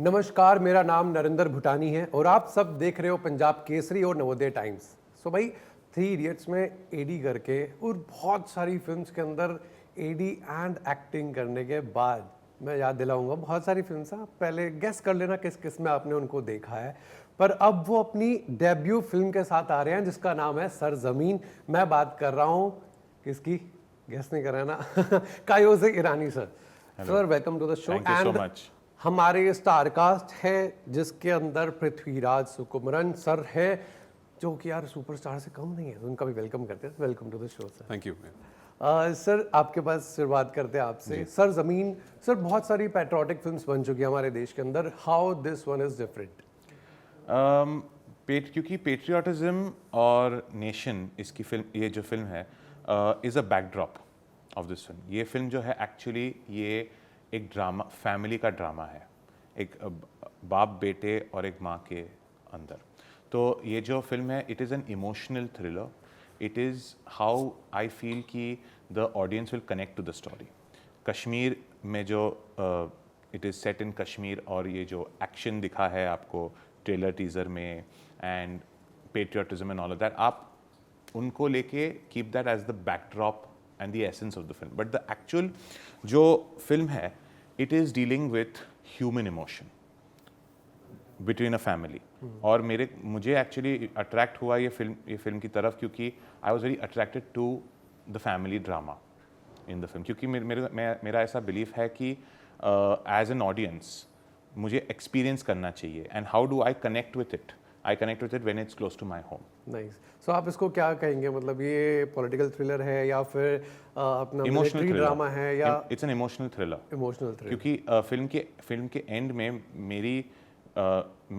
नमस्कार, मेरा नाम नरेंद्र भूटानी है और आप सब देख रहे हो पंजाब केसरी और नवोदय टाइम्स। सो भाई, 3 इडियट्स में एडी करके और बहुत सारी फिल्म्स के अंदर एडी एंड एक्टिंग करने के बाद मैं याद दिलाऊंगा बहुत सारी फिल्म्स हैं, पहले गेस कर लेना किस किस में आपने उनको देखा है। पर अब वो अपनी डेब्यू फिल्म के साथ आ रहे हैं जिसका नाम है सरजमीन। मैं बात कर रहा हूँ किसकी, गेस नहीं कर रहे ना कायोजे Irani sir. Sir welcome to the show. And हमारे स्टार कास्ट है जिसके अंदर पृथ्वीराज सुकुमरन सर है जो कि यार सुपरस्टार से कम नहीं है, उनका भी वेलकम करते हैं। Welcome to the show sir. Thank you. Sir आपके पास शुरुआत करते हैं आपसे। सर जमीन, सर बहुत सारी पैट्रियोटिक फिल्म्स बन चुकी हैं हमारे देश के अंदर, how this one is different? क्योंकि पेट्रियाटिज्म और नेशन इसकी फिल्म, ये जो फिल्म है is a backdrop of this film. ये फिल्म जो है एक्चुअली ये एक ड्रामा, फैमिली का ड्रामा है, एक बाप बेटे और एक माँ के अंदर। तो ये जो फिल्म है it is an emotional thriller. It is how I feel कि the audience will connect to the story. Kashmir में जो it is set in Kashmir और ये जो एक्शन दिखा है आपको ट्रेलर टीज़र में and patriotism and all of that, आप उनको लेके keep that as the backdrop and the essence of the film. But the actual जो film है, it is dealing with human emotion between a family. और मुझे actually attract हुआ ये film की तरफ क्योंकि I was very attracted to the family drama in the film. क्योंकि मेरा ऐसा belief है कि as an audience मुझे experience करना चाहिए and how do I connect with it? I connect with it when it's close to my home. Nice. So आप इसको क्या कहेंगे, मतलब ये पॉलिटिकल थ्रिलर है या फिर अपना मिलिट्री ड्रामा है या? It's an emotional thriller. Emotional thriller. क्योंकि फिल्म के एंड में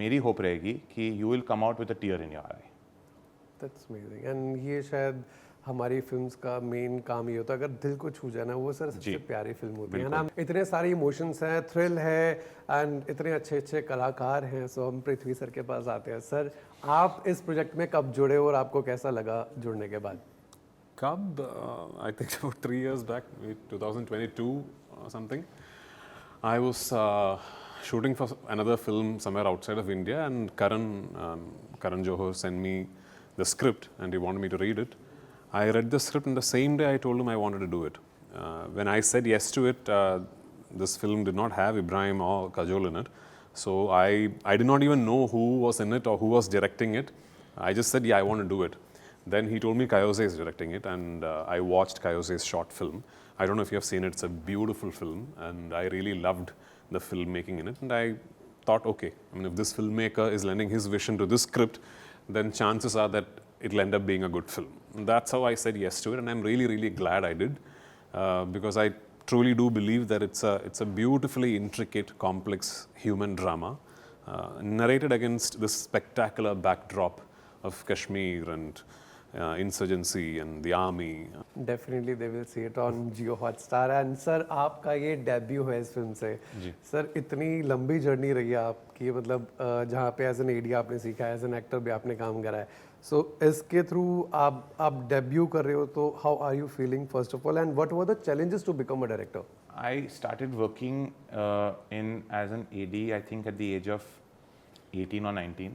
मेरी होप रहेगी कि you will come out with a tear in your eye. That's amazing. And ये शायद हमारी फिल्म्स का मेन काम ये होता है, अगर दिल को छू जाए ना वो सर सबसे प्यारी फिल्म होती है ना। इतने सारे इमोशंस हैं, थ्रिल है एंड इतने अच्छे अच्छे कलाकार हैं। सो हम पृथ्वी सर के पास आते हैं। सर आप इस प्रोजेक्ट में कब जुड़े और आपको कैसा लगा जुड़ने के बाद? कब? I think about 3 years back, 2022 or something. I was shooting for another film somewhere outside of India, and Karan Johar sent me the script and he wanted me to read it. I read the script and the same day I told him I wanted to do it. When I said yes to it, this film did not have Ibrahim or Kajol in it. So I did not even know who was in it or who was directing it. I just said, yeah, I want to do it. Then he told me Kayoze is directing it, and I watched Kayoze's short film. I don't know if you have seen it. It's a beautiful film, and I really loved the filmmaking in it. And I thought, okay, I mean, if this filmmaker is lending his vision to this script, then chances are that it'll end up being a good film. And that's how I said yes to it, and I'm really, really glad I did, because I truly do believe that it's a beautifully intricate, complex human drama, narrated against this spectacular backdrop of Kashmir and insurgency and the army. Definitely they will see it on Jio Hotstar. And sir आपका ये debut है इस film से। Sir इतनी लंबी journey रही है आपकी, मतलब जहाँ पे एज एन एडी आपने सीखा है, एज एन एक्टर भी आपने काम करा है। सो इसके थ्रू आप डेब्यू कर रहे हो, तो how are you feeling first of all and what were the challenges to become a director? I started working as an AD I think at the age of 18 or 19.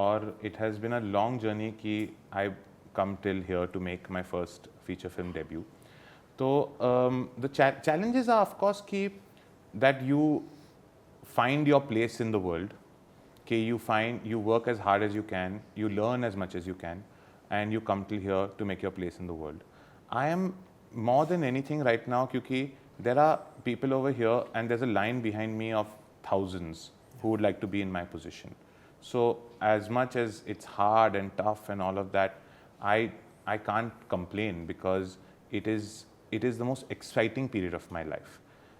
और it has been a long journey कि I've come till here to make my first feature film debut. तो the challenges are of course कि that you find your place in the world, कि you work as hard as you can, you learn as much as you can, and you come till here to make your place in the world. I am more than anything right now क्योंकि there are people over here and there's a line behind me of thousands who would like to be in my position. So as much as it's hard and tough and all of that, I can't complain because it is the most exciting period of my life.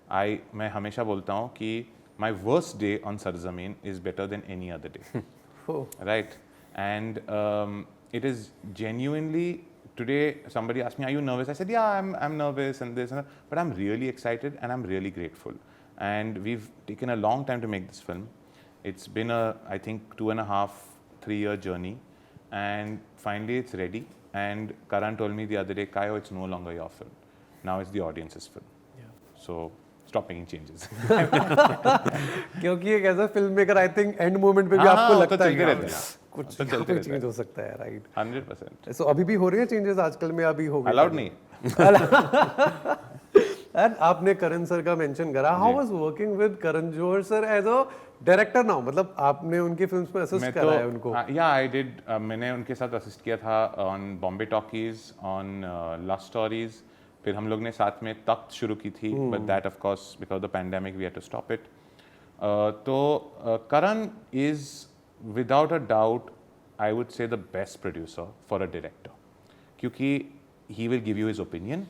मैं हमेशा बोलता हूँ कि my worst day on Sarzameen is better than any other day. Right? And it is genuinely, today somebody asked me, are you nervous? I said, yeah, I'm nervous and this and that, but I'm really excited and I'm really grateful. And we've taken a long time to make this film. It's been I think 2.5-3 year journey, and finally it's ready. And Karan told me the other day, Kayo, it's no longer your film. Now it's the audience's film. Yeah. So stop making changes. क्योंकि एक ऐसा film maker I think end moment पे भी हाँ, आपको हाँ, लगता है चलते कि रहते हैं। कुछ तो यहाँ चलते पे रहता चेंज हो सकता है, राइट? 100%. सो अभी भी हो रहे हैं चेंजेस आजकल में, अभी हो गए अलाउड नहीं. एंड आपने करण सर का मेंशन करा, how was working with Karan Johar sir as a director now? मतलब आपने उनकी फिल्म्स में असिस्ट मैं करा है उनको? या आई डिड, मैंने उनके साथ असिस्ट किया था on Bombay talkies, on love stories. फिर हम लोग ने साथ में तख्त शुरू की थी, but that of course because the pandemic we had to stop it. तो Karan is without a doubt I would say the best producer for a director, क्योंकि he will give you his opinion,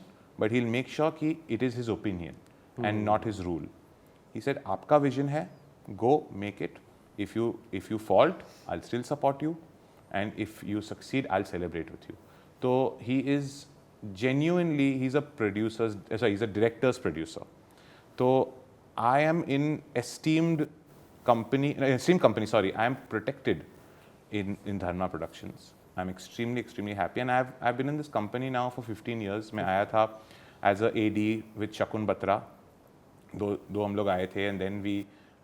but he'll make sure कि it is his opinion and not his rule. He said, आपका vision है, go make it. If you fault, I'll still support you, and if you succeed, I'll celebrate with you. So he is genuinely, he's a director's producer. So I am in esteemed company. I am protected in Dharma Productions. I'm extremely happy, and I've been in this company now for 15 years. मैं आया था as a AD with Shakun Batra. दो हम लोग आए थे, and then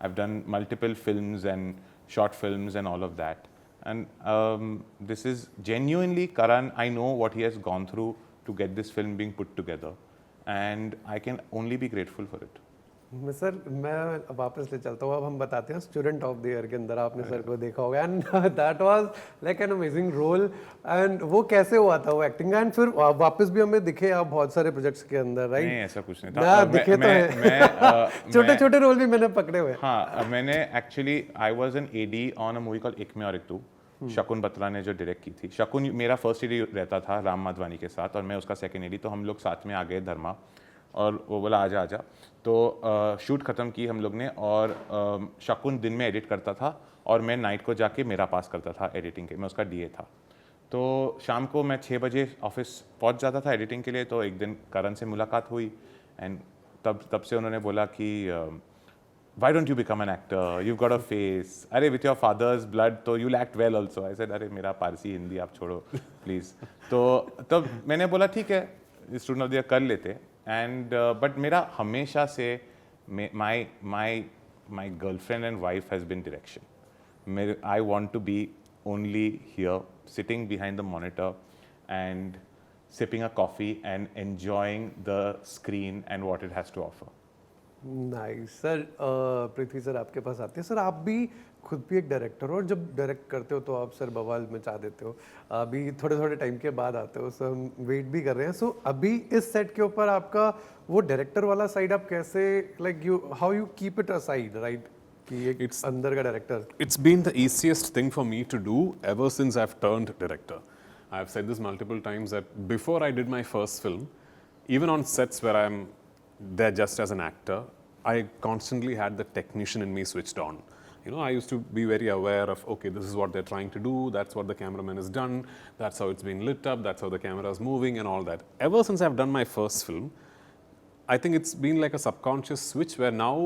I've done multiple films and short films and all of that. And this is genuinely Karan. I know what he has gone through to get this film being put together, and I can only be grateful for it. Sir मैं वापस ले चलता हूँ, अब हम बताते हैं student of the year के अंदर आपने सर को देखा होगा, and that was like an amazing role. एंड वो कैसे हुआ था वो एक्टिंग, एंड फिर वापस भी हमें दिखे आप बहुत सारे प्रोजेक्ट्स के अंदर, राइट? नहीं, ऐसा कुछ नहीं ना था. दिखे तो हैं छोटे छोटे रोल भी मैंने पकड़े हुए. हाँ, मैंने actually I was an AD on a movie called एक में और एक तू. शकुन बत्रा ने जो डायरेक्ट की थी. शकुन मेरा फर्स्ट एडी रहता था राम माधवानी के साथ, और मैं उसका सेकंड एडी. तो हम लोग साथ में आ गए धर्मा, और वो बोला आजा आजा. तो शूट ख़त्म की हम लोग ने, और शकुन दिन में एडिट करता था और मैं नाइट को जाके मेरा पास करता था एडिटिंग के. मैं उसका डीए था. तो शाम को मैं 6 बजे ऑफिस पहुंच जाता था एडिटिंग के लिए. तो एक दिन करण से मुलाकात हुई, एंड तब से उन्होंने बोला कि why don't you become an actor, you got a face, अरे विथ योर फादर्स ब्लड तो you act well also. I said अरे मेरा पारसी हिंदी आप छोड़ो प्लीज़. तो तब मैंने बोला ठीक है, स्टूडेंट ऑफ द ईयर कर लेते. एंड बट मेरा हमेशा से my girlfriend and wife has been direction. I want to be only here sitting behind the monitor and sipping a coffee and enjoying the screen and what it has to offer. Nice sir. Prithvi sir आपके पास आते हैं. Sir आप भी खुद भी एक director हो, और जब डायरेक्ट करते हो तो आप सर बवाल मचा देते हो. अभी थोड़े थोड़े टाइम के बाद आते हो, सो हम वेट भी कर रहे हैं. सो अभी इस सेट के ऊपर आपका वो डायरेक्टर वाला साइड आप कैसे, like you how you keep it aside, right? कि एक अंदर का director. It's been the easiest thing for me to do ever since I've turned director. I've said this multiple times that before I did my first film, even on sets where I'm there just as an actor, I constantly had the technician in me switched on. You know, I used to be very aware of, okay, this is what they're trying to do, that's what the cameraman has done, that's how it's been lit up, that's how the camera is moving and all that. Ever since I've done my first film, I think it's been like a subconscious switch where now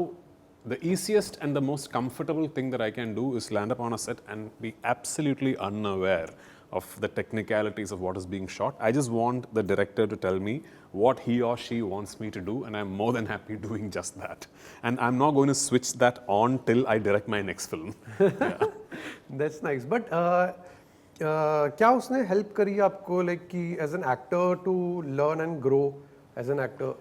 the easiest and the most comfortable thing that I can do is land up on a set and be absolutely unaware of the technicalities of what is being shot. I just want the director to tell me what he or she wants me to do, and I'm more than happy doing just that. And I'm not going to switch that on till I direct my next film. Yeah. That's nice. But क्या उसने help करी आपको, like कि as an actor to learn and grow as an actor,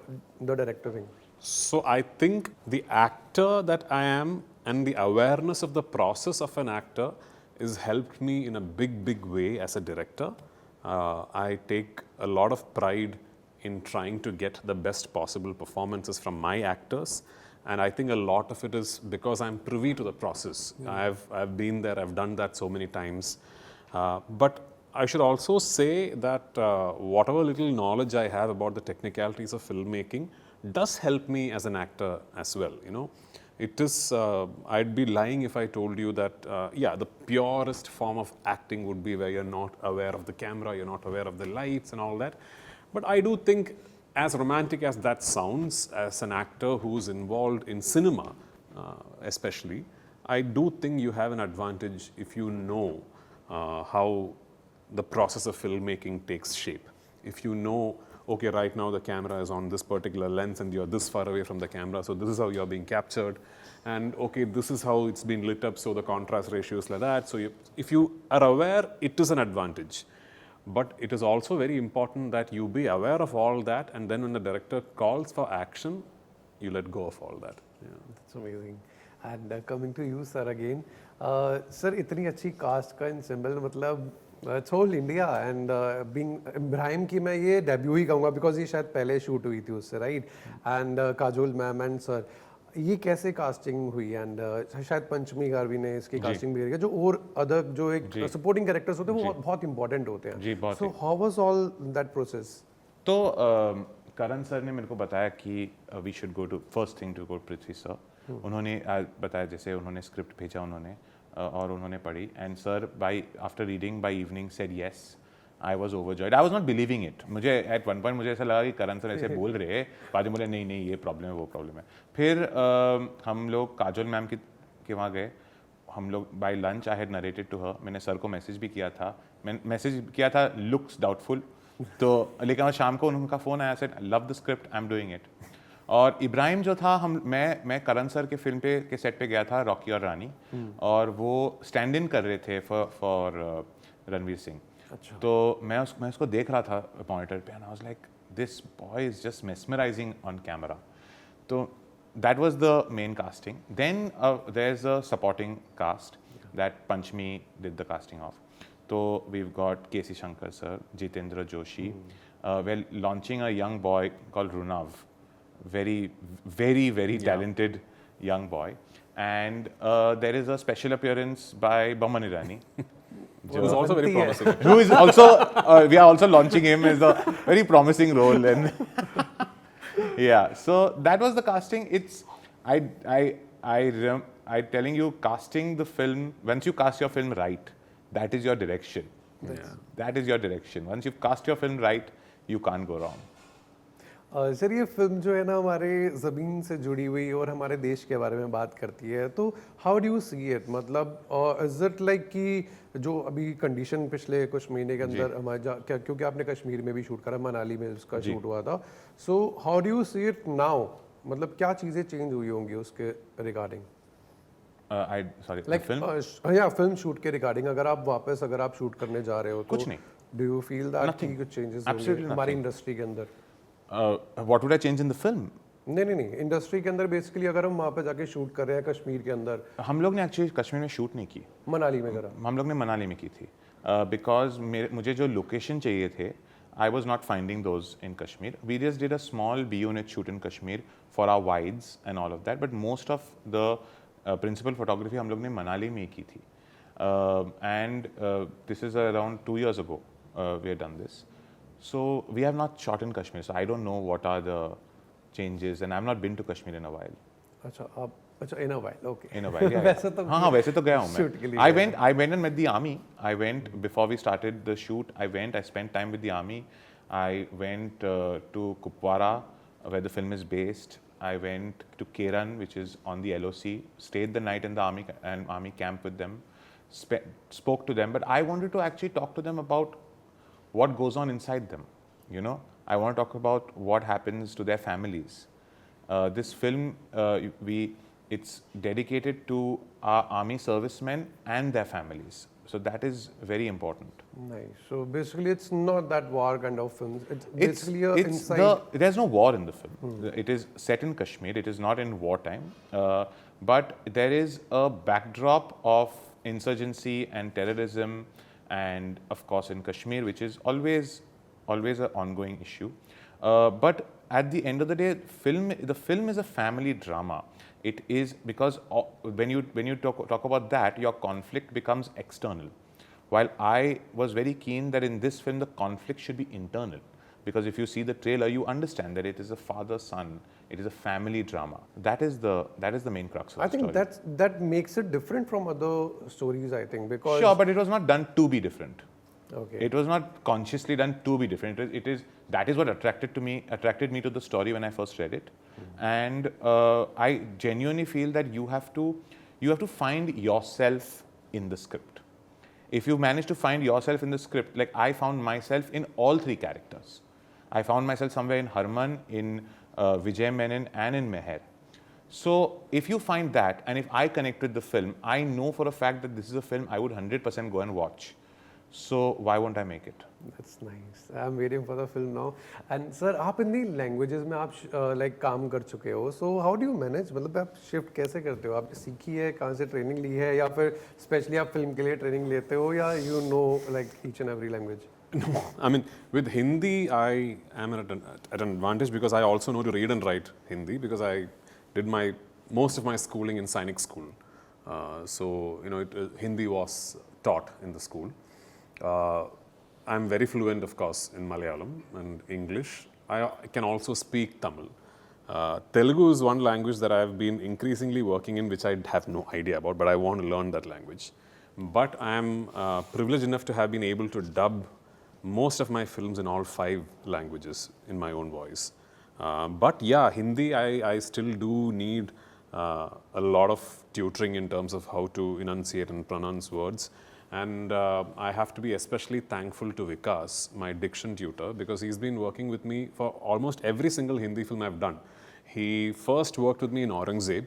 the director thing? So I think the actor that I am and the awareness of the process of an actor has helped me in a big way as a director. I take a lot of pride in trying to get the best possible performances from my actors, and I think a lot of it is because I'm privy to the process. I've been there, I've done that so many times. But I should also say that whatever little knowledge I have about the technicalities of filmmaking does help me as an actor as well, you know. It is, I'd be lying if I told you that, yeah, the purest form of acting would be where you're not aware of the camera, you're not aware of the lights and all that. But I do think, as romantic as that sounds, as an actor who's involved in cinema, especially, I do think you have an advantage if you know how the process of filmmaking takes shape. If you know okay, right now the camera is on this particular lens and you're this far away from the camera, so this is how you're being captured. And okay, this is how it's been lit up, so the contrast ratio is like that. So if you are aware, it is an advantage. But it is also very important that you be aware of all that, and then when the director calls for action, you let go of all that. Yeah. That's amazing. And coming to you, sir, again. Sir, इतनी अच्छी cast का ensemble, मतलब it's whole India and being Ibrahim की मैं ये debut ही कहूँगा because ये शायद पहले शूट हुई थी उससे, right? And Kajol ma'am and sir, ये कैसे कास्टिंग हुई? एंड शायद पंचमी गारवी ने इसकी कास्टिंग भी करी है, जो और अदर जो एक सपोर्टिंग कैरेक्टर्स होते हैं वो बहुत इंपॉर्टेंट होते हैं जी, बहुत। So how was all that process? तो करण सर ने मेरे को बताया कि we should go to first thing to go Prithvi sir. उन्होंने बताया, जैसे उन्होंने स्क्रिप्ट भेजा उन्होंने और उन्होंने पढ़ी, and sir by after reading by evening said yes. I was overjoyed. I was not believing it. मुझे एट वन पॉइंट मुझे ऐसा लगा कि करण सर ऐसे बोल रहे हैं, बाद में बोले नहीं नहीं ये प्रॉब्लम है वो प्रॉब्लम है. फिर हम लोग काजोल मैम के वहाँ गए. हम लोग by lunch I had narrated to her. मैंने सर को मैसेज भी किया था. मैंने मैसेज किया था लुक्स डाउटफुल, तो लेकिन शाम को उनका फ़ोन आया, said love the script, I am doing it. और इब्राहिम जो था, मैं करण सर के फिल्म के सेट पे गया था, रॉकी और रानी, और वो स्टैंड इन कर रहे थे फॉर रणवीर सिंह. अच्छा. तो मैं उसको देख रहा था मॉनिटर पे, and I was like this boy is just mesmerising on camera. तो that was the main casting. Then there is a supporting cast that Panchami did the casting of. तो we've got K.C. Shankar sir, Jitendra Joshi. We're launching a young boy called Runav, very talented young boy. And there is a special appearance by Boman Irani. Who is also very promising. Who is also, we are also launching him as a very promising role. And yeah, so that was the casting. It's, I telling you, casting the film, once you cast your film right, that is your direction. That is your direction. Once you've cast your film right, you can't go wrong. Sir, ये film जो है ना हमारे ज़मीन से जुड़ी हुई और हमारे देश के बारे में बात करती है, तो how do you see it? मतलब इज इट लाइक कि जो अभी कंडीशन पिछले कुछ महीने के अंदर हमारे क्योंकि आपने कश्मीर में भी शूट करा, मनाली में उसका शूट हुआ था, so how do you see it now? मतलब क्या चीज़ें चेंज हुई होंगी उसके रिगार्डिंग? फिल्म शूट के रिगार्डिंग अगर आप शूट करने जा रहे हो तो कुछ नहीं. डू यू फील दैट कुछ चेंजेस होंगे हमारी इंडस्ट्री के अंदर? What would I change in the film? नहीं, इंडस्ट्री के अंदर बेसिकली अगर हम वहाँ पे जाके शूट कर रहे हैं कश्मीर के अंदर. हम लोग ने एक्चुअली कश्मीर में शूट नहीं की, मनाली में करा. हम लोग ने मनाली में की थी, बिकॉज मुझे जो लोकेशन चाहिए थे, I was not finding those in Kashmir. We just did a small B-unit shoot in Kashmir for our wides and all of that, but most of the principal photography हम लोग ने मनाली में की थी. And this is around 2 years ago we had done this. So we have not shot in Kashmir, so I don't know what are the changes, and I've not been to Kashmir in a while. अच्छा in a while, okay. In a while, yeah. वैसे तो हाँ वैसे तो गया हूँ shoot के लिए मैं. I went and met the army. I went before we started the shoot. I spent time with the army. I went to Kupwara, where the film is based. I went to Keran, which is on the LOC. Stayed the night in the army camp with them. Spoke to them, but I wanted to actually talk to them about what goes on inside them. You know, I want to talk about what happens to their families. This film, it's dedicated to our army servicemen and their families. So that is very important. Nice. So basically, it's not that war kind of film. It's basically inside. There's no war in the film. It is set in Kashmir. It is not in wartime. But there is a backdrop of insurgency and terrorism, and of course in Kashmir, which is always an ongoing issue. But at the end of the day, the film is a family drama. It is because when you talk about that, your conflict becomes external. While I was very keen that in this film the conflict should be internal, because if you see the trailer, you understand that it is a father-son. It is a family drama. That is the main crux of the story. I think that makes it different from other stories. I think because sure, but it was not done to be different. Okay. It was not consciously done to be different. That is what attracted me to the story when I first read it. And I genuinely feel that you have to find yourself in the script. If you manage to find yourself in the script, like I found myself in all three characters. I found myself somewhere in Harman, in Vijay Menon, and in Meher. So if you find that, and if I connect with the film, I know for a fact that this is a film I would 100% go and watch. So why won't I make it? That's nice. I'm waiting for the film now. And sir, आप इतनी languages में आप like काम कर चुके हो. So how do you manage? मतलब आप shift कैसे करते हो? आपने सीखी है, कहाँ से training ली है, या फिर specially आप film के लिए training लेते हो, या you know like each and every language? No, I mean, with Hindi, I am at an advantage because I also know to read and write Hindi because I did most of my schooling in Sainik school. So, you know, Hindi was taught in the school. I'm very fluent, of course, in Malayalam and English. I can also speak Tamil. Telugu is one language that I've been increasingly working in, which I have no idea about, but I want to learn that language. But I am privileged enough to have been able to dub most of my films in all 5 languages in my own voice. But yeah, Hindi, I still do need a lot of tutoring in terms of how to enunciate and pronounce words. And I have to be especially thankful to Vikas, my diction tutor, because he's been working with me for almost every single Hindi film I've done. He first worked with me in Aurangzeb,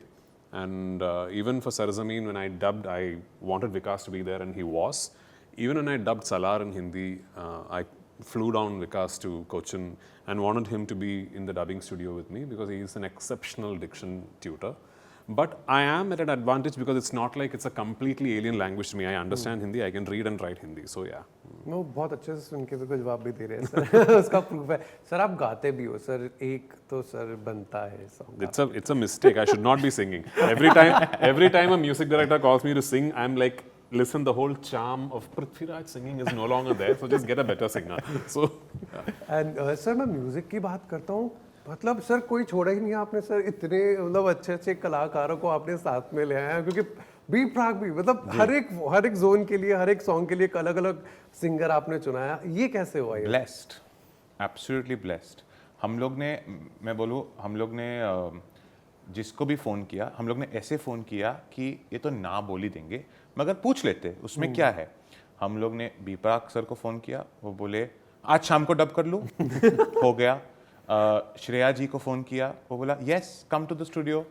and even for Sarzameen, when I dubbed, I wanted Vikas to be there, and he was. Even when I dubbed Salar in Hindi, I flew down Vikas to Cochin and wanted him to be in the dubbing studio with me because he is an exceptional diction tutor. But I am at an advantage because it's not like it's a completely alien language to me. I understand Hindi, I can read and write Hindi, so yeah. No, बहुत अच्छे से सुन के बिल्कुल जवाब भी दे रहे हैं sir. उसका प्रूफ है. सर आप गाते भी हो सर. एक तो सर बनता है song. It's a mistake. I should not be singing. Every time a music director calls me to sing, I'm like, listen, the whole charm of Prithviraj singing is no longer there, so just get a better singer. So, yeah. And sir मैं music की बात करता हूँ. मतलब sir कोई छोड़ा ही नहीं आपने सर. इतने मतलब अच्छे अच्छे कलाकारों को आपने साथ में ले आए हैं, क्योंकि बी प्राक भी मतलब हर एक जोन के लिए, हर एक सॉन्ग के लिए अलग अलग सिंगर आपने चुनाया. ये कैसे हुआ? ये ब्लेस्ड, एब्सोल्युटली ब्लेस्ड. हम लोग ने, मैं बोलूँ, हम लोग ने जिसको भी फ़ोन किया, हम लोग ने ऐसे फ़ोन किया कि ये तो ना बोल ही देंगे, मगर पूछ लेते उसमें क्या है. हम लोग ने बी प्राक सर को फ़ोन किया, वो बोले आज शाम को डब कर लूँ. हो गया. श्रेया जी को फ़ोन किया, वो बोला yes come to the studio.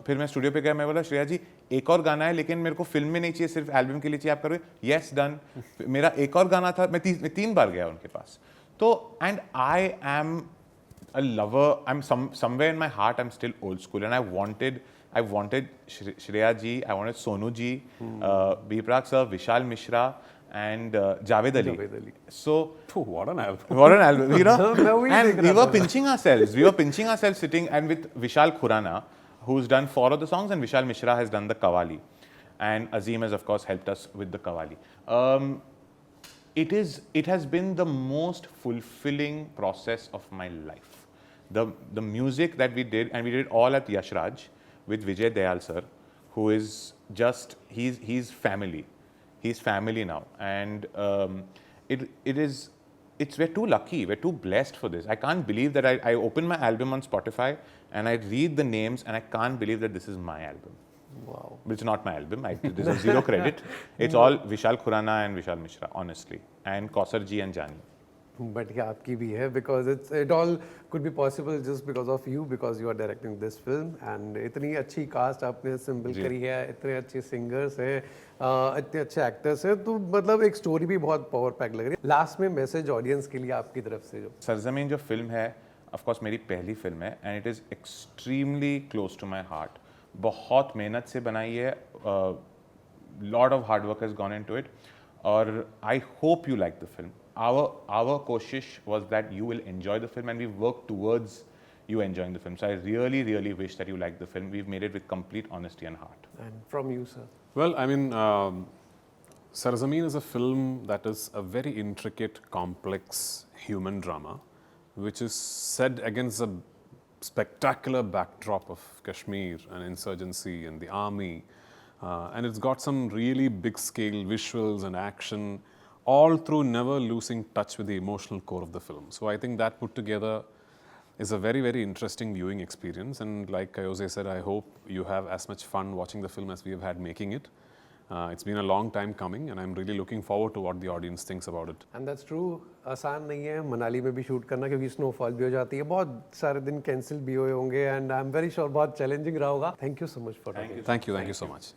फिर मैं स्टूडियो पे गया, मैं बोला श्रेया जी एक और गाना है लेकिन मेरे को फिल्म में नहीं चाहिए, सिर्फ एल्बम के लिए चाहिए, आप करोगे? Yes done. मेरा एक और गाना था, मैं 3 बार गया उनके पास. तो and I am a lover. I'm somewhere in my heart I'm still old school, and I wanted Shreya ji, I wanted Sonu ji, B Prak sir, Vishal Mishra, and Javed Ali. So what an album. What an album, you know. And we were pinching ourselves sitting, and with Vishal Khurana, who's done 4 of the songs, and Vishal Mishra has done the Qawwali, and Azim has of course helped us with the Qawwali. It has been the most fulfilling process of my life. The music that we did, and we did all at Yash Raj with Vijay Dayal sir, who is just, he's family. He's family now, and we're too lucky, we're too blessed for this. I can't believe that I open my album on Spotify and I read the names and I can't believe that this is my album. Wow. But it's not my album. I deserve 0 credit. It's all Vishal Khurana and Vishal Mishra, honestly, and Kausar ji and Jani. But yeah, आपकी भी है, because it all could be possible just because of you, because you are directing this film, and इतनी अच्छी cast आपने assemble करी है, इतने अच्छे सिंगर्स हैं, इतने अच्छे एक्टर्स हैं, तो मतलब एक स्टोरी भी बहुत पावर पैक लग रही है. लास्ट में मैसेज ऑडियंस के लिए आपकी तरफ से जो सरजमीन जो फिल्म है, ऑफ कोर्स मेरी पहली फिल्म है, and it is extremely close to my heart. बहुत मेहनत से बनाई है, lot of hard work has gone into it, और I hope you like the film. Our koshish was that you will enjoy the film, and we worked towards you enjoying the film. So I really wish that you like the film. We've made it with complete honesty and heart. And from you, sir? Well, I mean, Sarzameen is a film that is a very intricate, complex human drama, which is set against a spectacular backdrop of Kashmir and insurgency and the army. And it's got some really big scale visuals and action, all through never losing touch with the emotional core of the film. So I think that put together is a very interesting viewing experience. And like Kayoze said, I hope you have as much fun watching the film as we have had making it. It's been a long time coming, and I'm really looking forward to what the audience thinks about it. And that's true, आसान नहीं है मनाली में भी shoot करना क्योंकि snowfall भी हो जाती है, बहुत सारे दिन कैंसिल भी हुए होंगे and I am very sure बहुत चैलेंजिंग रहा होगा. Thank you so much for Thank you so much.